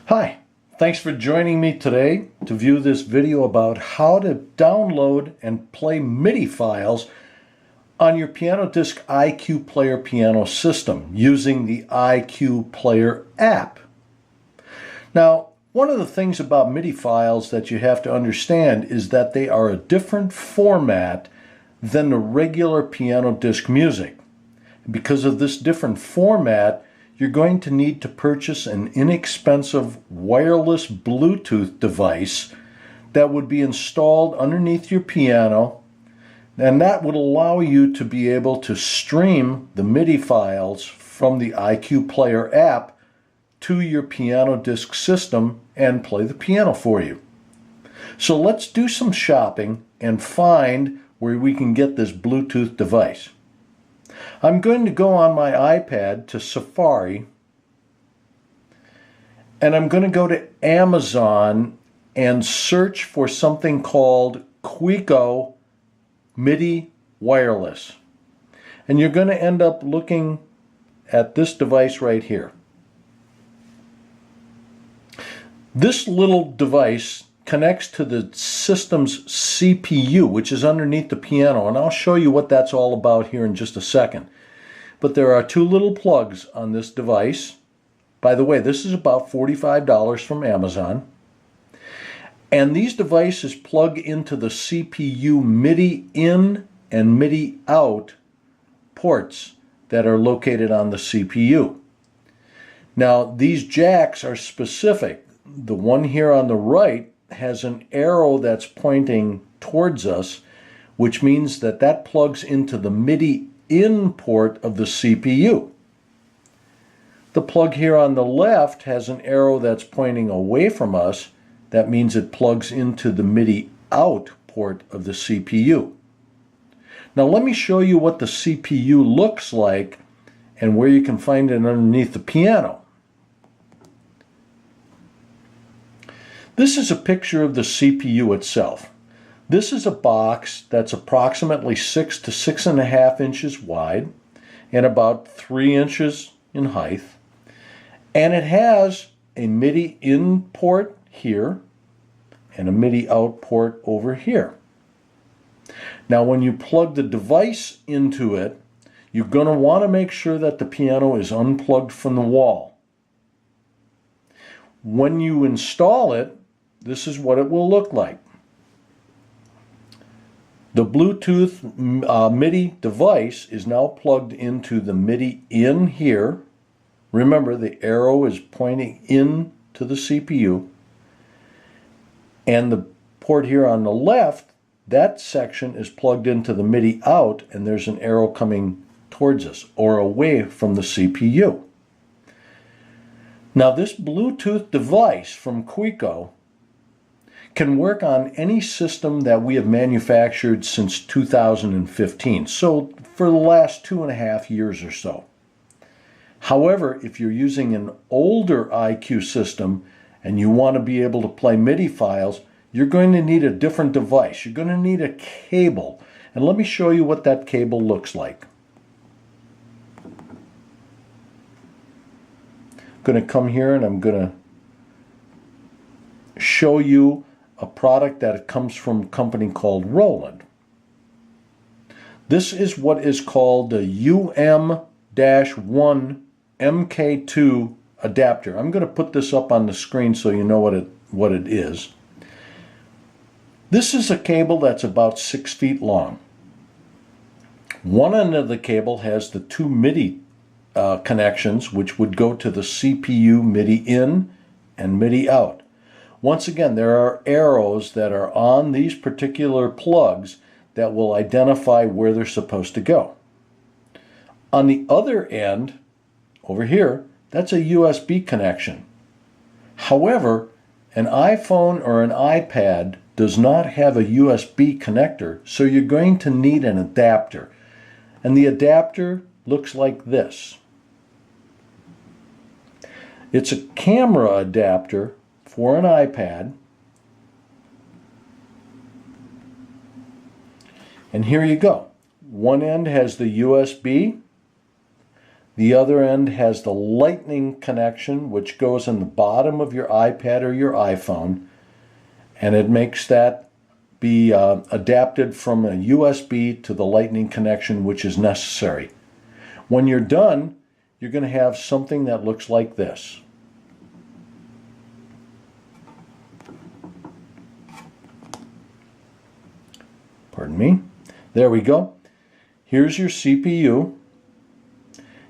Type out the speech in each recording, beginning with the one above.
Hi, thanks for joining me today to view this video about how to download and play MIDI files on your PianoDisc iQ Player piano system using the iQ Player app. Now, one of the things about MIDI files that you have to understand is that they are a different format than the regular PianoDisc music. Because of this different format, you're going to need to purchase an inexpensive wireless Bluetooth device that would be installed underneath your piano, and that would allow you to be able to stream the MIDI files from the iQ Player app to your PianoDisc system and play the piano for you. So let's do some shopping and find where we can get this Bluetooth device. I'm going to go on my iPad to Safari, and I'm going to go to Amazon and search for something called Quico MIDI Wireless. And you're going to end up looking at this device right here. This little device connects to the system's CPU, which is underneath the piano, and I'll show you what that's all about here in just a second. But there are two little plugs on this device. By the way, this is about $45 from Amazon. And these devices plug into the CPU MIDI in and MIDI out ports that are located on the CPU. Now, these jacks are specific. The one here on the right has an arrow that's pointing towards us, which means that that plugs into the MIDI in port of the CPU. The plug here on the left has an arrow that's pointing away from us. That means it plugs into the MIDI out port of the CPU. Now let me show you what the CPU looks like and where you can find it underneath the piano. This is a picture of the CPU itself. This is a box that's approximately 6 to 6.5 inches wide and about 3 inches in height. And it has a MIDI in port here and a MIDI out port over here. Now when you plug the device into it, you're going to want to make sure that the piano is unplugged from the wall. When you install it, this is what it will look like. The Bluetooth MIDI device is now plugged into the MIDI in here. Remember, the arrow is pointing in to the CPU. And the port here on the left, that section is plugged into the MIDI out, and there's an arrow coming towards us or away from the CPU. Now this Bluetooth device from Quico can work on any system that we have manufactured since 2015, so for the last 2.5 years or so. However, if you're using an older iQ system and you want to be able to play MIDI files, you're going to need a different device. You're going to need a cable, and let me show you what that cable looks like. I'm going to come here and I'm going to show you a product that comes from a company called Roland. This is what is called the UM-1 MK2 adapter. I'm going to put this up on the screen so you know what it is. This is a cable that's about 6 feet long. One end of the cable has the two MIDI connections, which would go to the CPU MIDI in and MIDI out. Once again, there are arrows that are on these particular plugs that will identify where they're supposed to go. On the other end, over here, that's a USB connection. However, an iPhone or an iPad does not have a USB connector, so you're going to need an adapter. And the adapter looks like this. It's a camera adapter for an iPad. And here you go. One end has the USB. The other end has the lightning connection, which goes in the bottom of your iPad or your iPhone, and it makes that be adapted from a USB to the lightning connection, which is necessary. When you're done, you're going to have something that looks like this. Pardon me. There we go. Here's your CPU.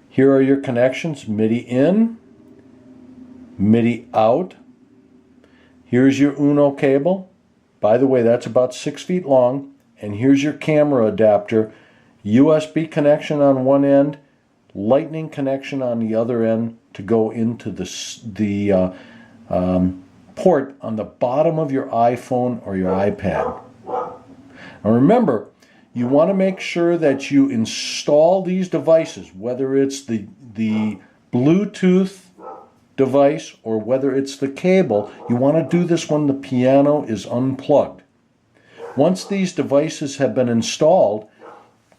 Here are your connections, MIDI in, MIDI out. Here's your Uno cable. By the way, that's about 6 feet long. And here's your camera adapter. USB connection on one end, lightning connection on the other end to go into the port on the bottom of your iPhone or your iPad. Now remember, you want to make sure that you install these devices, whether it's the Bluetooth device or whether it's the cable. You want to do this when the piano is unplugged. Once these devices have been installed,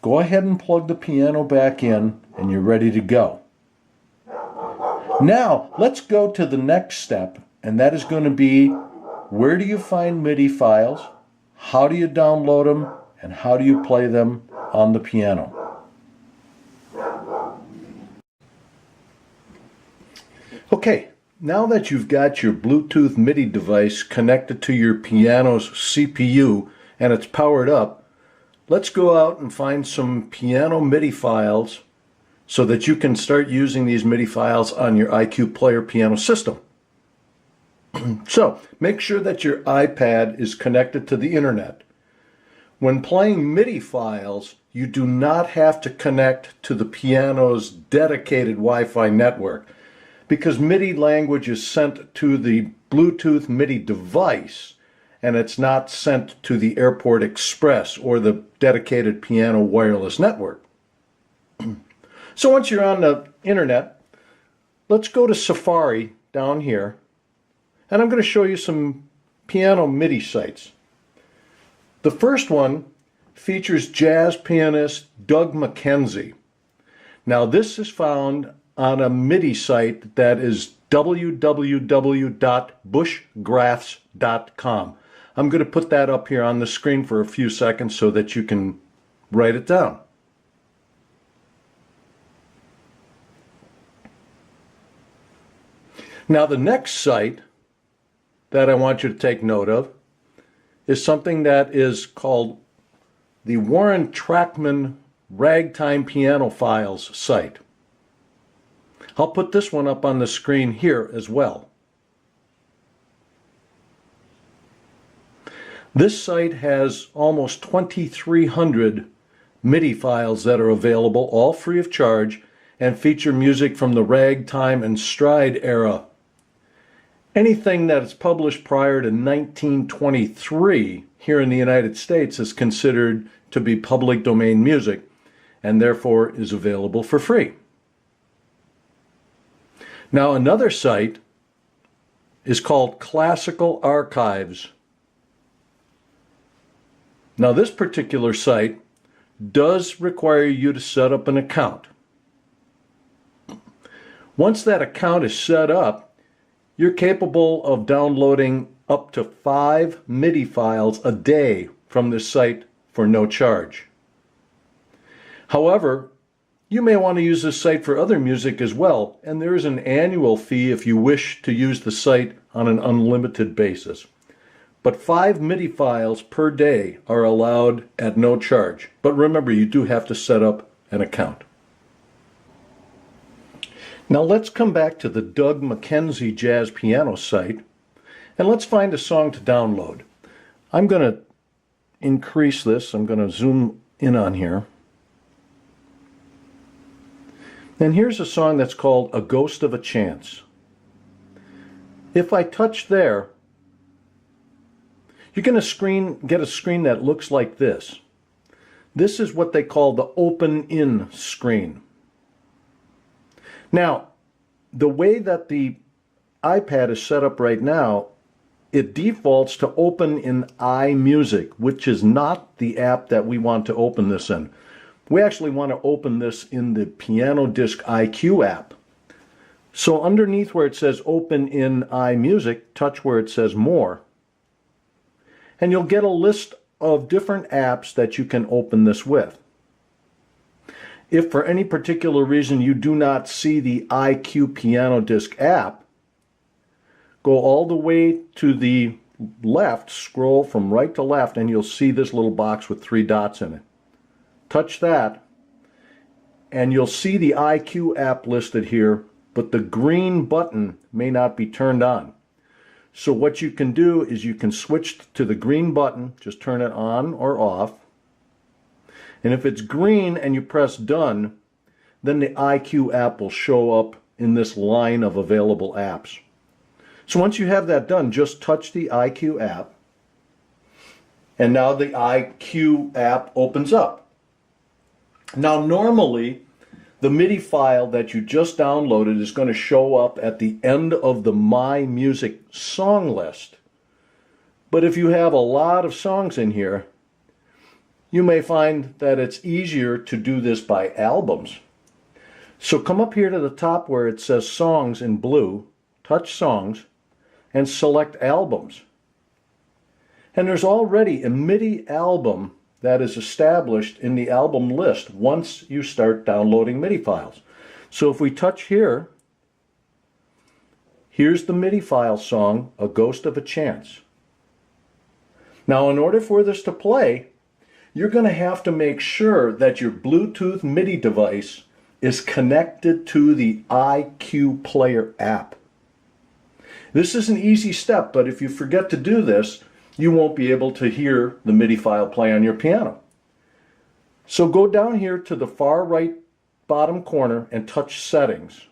go ahead and plug the piano back in and you're ready to go. Now, let's go to the next step, and that is going to be, where do you find MIDI files? How do you download them? And how do you play them on the piano? Okay, now that you've got your Bluetooth MIDI device connected to your piano's CPU and it's powered up, let's go out and find some piano MIDI files so that you can start using these MIDI files on your iQ Player piano system. So, make sure that your iPad is connected to the internet. When playing MIDI files, you do not have to connect to the piano's dedicated Wi-Fi network, because MIDI language is sent to the Bluetooth MIDI device, and it's not sent to the Airport Express or the dedicated piano wireless network. So once you're on the internet, let's go to Safari down here, and I'm going to show you some piano MIDI sites. The first one features jazz pianist Doug McKenzie. Now this is found on a MIDI site that is www.bushgraphs.com. I'm going to put that up here on the screen for a few seconds so that you can write it down. Now the next site that I want you to take note of is something that is called the Warren Trackman Ragtime Piano Files site. I'll put this one up on the screen here as well. This site has almost 2,300 MIDI files that are available, all free of charge, and feature music from the ragtime and stride era. Anything that is published prior to 1923 here in the United States is considered to be public domain music and therefore is available for free. Now another site is called Classical Archives. Now this particular site does require you to set up an account. Once that account is set up, you're capable of downloading up to 5 MIDI files a day from this site for no charge. However, you may want to use this site for other music as well, and there is an annual fee if you wish to use the site on an unlimited basis. But 5 MIDI files per day are allowed at no charge. But remember, you do have to set up an account. Now let's come back to the Doug McKenzie Jazz Piano site, and let's find a song to download. I'm going to increase this. I'm going to zoom in on here. And here's a song that's called A Ghost of a Chance. If I touch there, you're going to get a screen that looks like this. This is what they call the open-in screen. Now, the way that the iPad is set up right now, it defaults to open in iMusic, which is not the app that we want to open this in. We actually want to open this in the PianoDisc IQ app. So underneath where it says Open in iMusic, touch where it says More, and you'll get a list of different apps that you can open this with. If for any particular reason you do not see the IQ PianoDisc app, go all the way to the left, scroll from right to left, and you'll see this little box with 3 dots in it. Touch that, and you'll see the IQ app listed here, but the green button may not be turned on. So what you can do is you can switch to the green button, just turn it on or off. And if it's green and you press done, then the IQ app will show up in this line of available apps. So once you have that done, just touch the IQ app, and now the IQ app opens up. Now normally, the MIDI file that you just downloaded is going to show up at the end of the My Music song list. But if you have a lot of songs in here, you may find that it's easier to do this by albums. So come up here to the top where it says Songs in blue, touch Songs, and select Albums. And there's already a MIDI album that is established in the album list once you start downloading MIDI files. So if we touch here, here's the MIDI file song, A Ghost of a Chance. Now in order for this to play, you're going to have to make sure that your Bluetooth MIDI device is connected to the IQ Player app. This is an easy step, but if you forget to do this, you won't be able to hear the MIDI file play on your piano. So go down here to the far right bottom corner and touch Settings.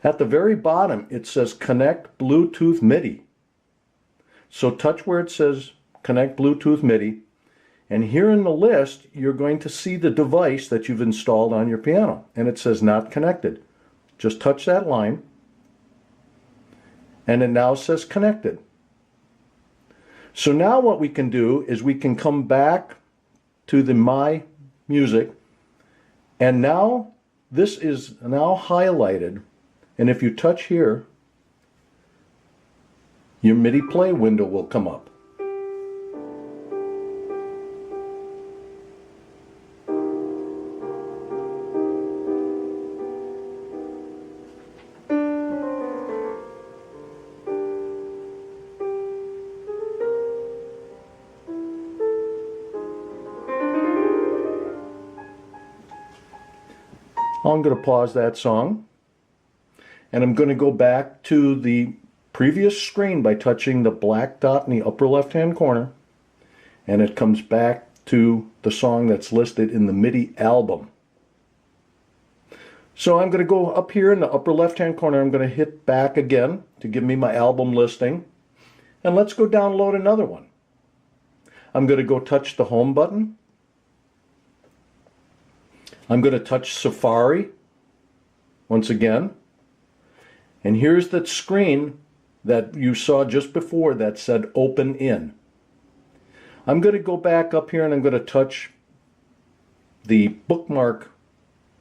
At the very bottom it says Connect Bluetooth MIDI. So touch where it says Connect Bluetooth MIDI, and here in the list you're going to see the device that you've installed on your piano, and it says Not Connected. Just touch that line, and it now says Connected. So now what we can do is we can come back to the My Music, and now this is now highlighted, and if you touch here, your MIDI play window will come up. I'm going to pause that song, and I'm going to go back to the previous screen by touching the black dot in the upper left hand corner, and it comes back to the song that's listed in the MIDI album. So I'm going to go up here in the upper left hand corner, I'm going to hit back again to give me my album listing, and let's go download another one. I'm going to go touch the home button. I'm going to touch Safari once again, and here's that screen that you saw just before that said Open In. I'm going to go back up here and I'm going to touch the bookmark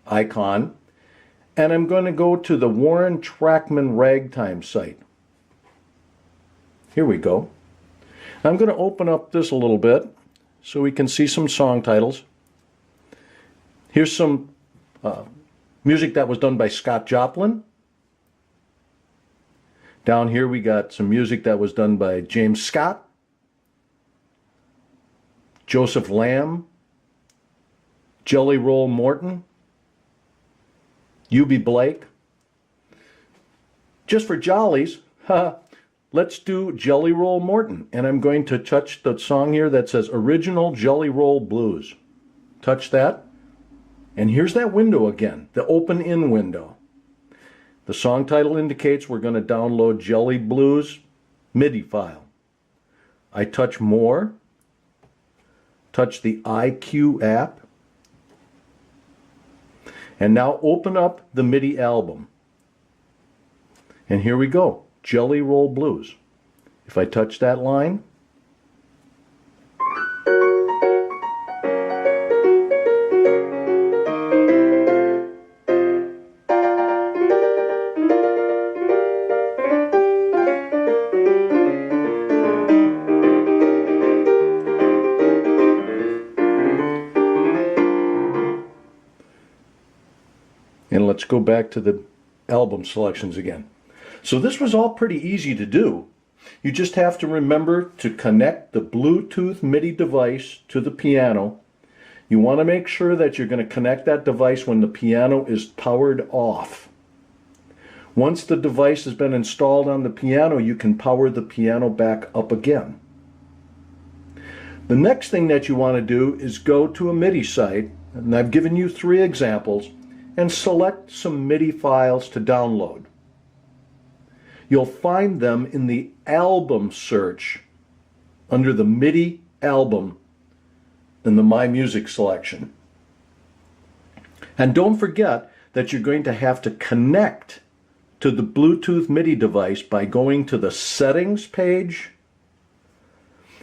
icon, and I'm going to go to the Warren Trackman Ragtime site. Here we go. I'm going to open up this a little bit so we can see some song titles. Here's some music that was done by Scott Joplin. Down here we got some music that was done by James Scott, Joseph Lamb, Jelly Roll Morton, Eubie Blake. Just for jollies, let's do Jelly Roll Morton. And I'm going to touch the song here that says Original Jelly Roll Blues. Touch that. And here's that window again, the Open In window. The song title indicates we're going to download Jelly Blues MIDI file. I touch More, touch the IQ app, and now open up the MIDI album. And here we go, Jelly Roll Blues. If I touch that line, let's go back to the album selections again. So this was all pretty easy to do. You just have to remember to connect the Bluetooth MIDI device to the piano. You want to make sure that you're going to connect that device when the piano is powered off. Once the device has been installed on the piano, you can power the piano back up again. The next thing that you want to do is go to a MIDI site, and I've given you 3 examples, and select some MIDI files to download. You'll find them in the album search under the MIDI album in the My Music selection. And don't forget that you're going to have to connect to the Bluetooth MIDI device by going to the Settings page,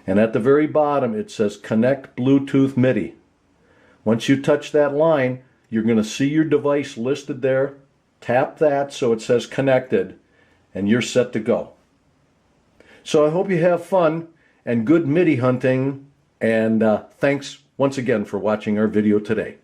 and at the very bottom it says Connect Bluetooth MIDI. Once you touch that line, you're going to see your device listed there. Tap that so it says Connected, and you're set to go. So I hope you have fun and good MIDI hunting, and thanks once again for watching our video today.